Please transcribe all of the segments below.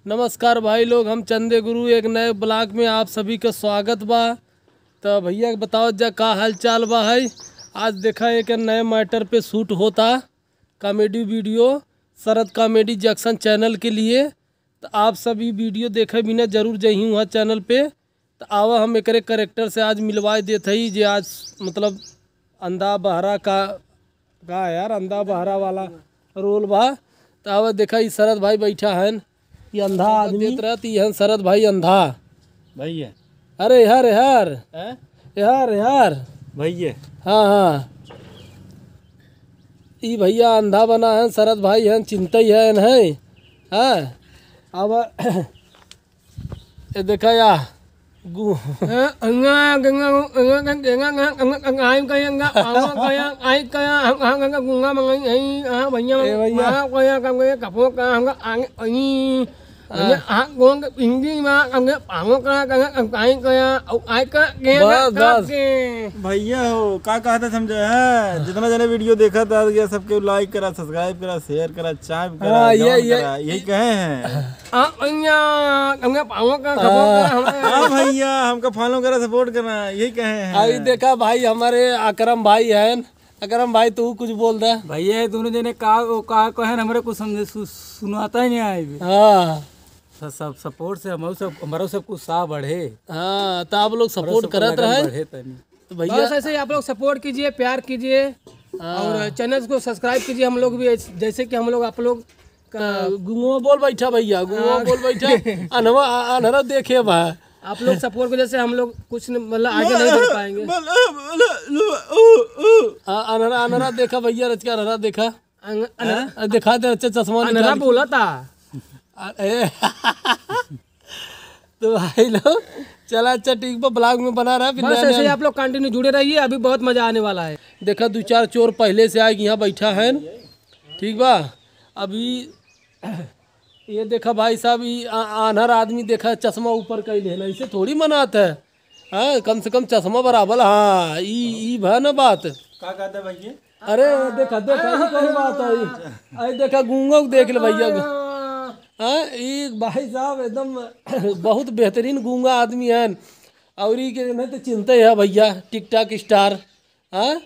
नमस्कार भाई लोग, हम चंदे गुरु एक नए ब्लॉग में आप सभी का स्वागत बा। तो भैया बताओ जा का हाल चाल बा है। आज देखा एक नए मैटर पे शूट होता कॉमेडी वीडियो शरद कॉमेडी जंक्शन चैनल के लिए। तो आप सभी वीडियो देखे बिना जरूर जही वहाँ चैनल पे। तो आवा हम एक करेक्टर से आज मिलवाए देते ही जे आज मतलब अंधा बहरा का यार अंधा बहरा वाला रोल बा। तो आवा देखा ये शरद भाई बैठा है, ये अंधा आदमी रहती है शरद भाई अंधा भैया। अरे यार यार यार यार भैया हाँ हाँ ये भैया अंधा बना है शरद भाई है चिंता ही है नहीं। हाँ अब ये देखा या भैया हो का कहता समझे है। जितना जने वीडियो देखा था गया सबके लाइक करा, सब्सक्राइब करा, शेयर करा, चाय करा, यही कहे हैं। भैया हमका फॉलो करा, सपोर्ट करना, यही कहे हैं। अभी देखा भाई हमारे अकरम भाई हैं। अकरम भाई तू कुछ बोल दे भैया। दोनों जने का कहे हमारे कुछ समझे सुनाता ही नहीं आए। हाँ सब सपोर्ट से हमारा सब कुछ सा बढ़े। हाँ तो आप लोग सपोर्ट करते रहे तो भैया ऐसे ही आप लोग सपोर्ट कीजिए, प्यार कीजिए और चैनल को सब्सक्राइब कीजिए। हम लोग भी जैसे कि हम लोग आप लोग गुंगवा बोल बैठा भैया, गुंगवा बोल बैठा अनहरा देखे भाई। आप लोग सपोर्ट की वजह से हम लोग कुछ मतलब आगे नहीं बढ़ पाएंगे। अनहरा देखा भैया, रच का अनहरा देखा दिखा दे अच्छा चश्मा अनहरा बोला था। तो भाई लोग चला अच्छा ठीक पर ब्लॉग में बना रहा है। बस ऐसे ही आप लोग कंटिन्यू जुड़े रहिए, अभी बहुत मजा आने वाला है। देखा दो चार चोर पहले से आए यहाँ बैठा है, ठीक बा। अभी ये देखा भाई साहब ये आन्हर आदमी देखा चश्मा ऊपर कई लेना, इसे थोड़ी मनाता है। हाँ कम से कम चश्मा बराबर। हाँ ई भा ना बात का कहता भैया। अरे देखा देखा ये कोई बात है। अरे देखा गूंगा देख ले भैया। हाँ ये भाई साहब एकदम बहुत बेहतरीन गूंगा आदमी है और ये के नहीं तो चिंता है भैया टिकटॉक स्टार। हाँ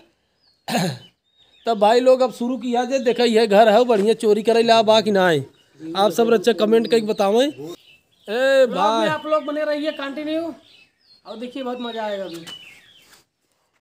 तब भाई लोग अब शुरू किया जाए। देखा ये घर है बढ़िया चोरी करे ला बा कि ना है। आप सब अच्छा कमेंट करके बताओ। ए भाई आप लोग बने रहिए कंटिन्यू और देखिए बहुत मजा आएगा अभी।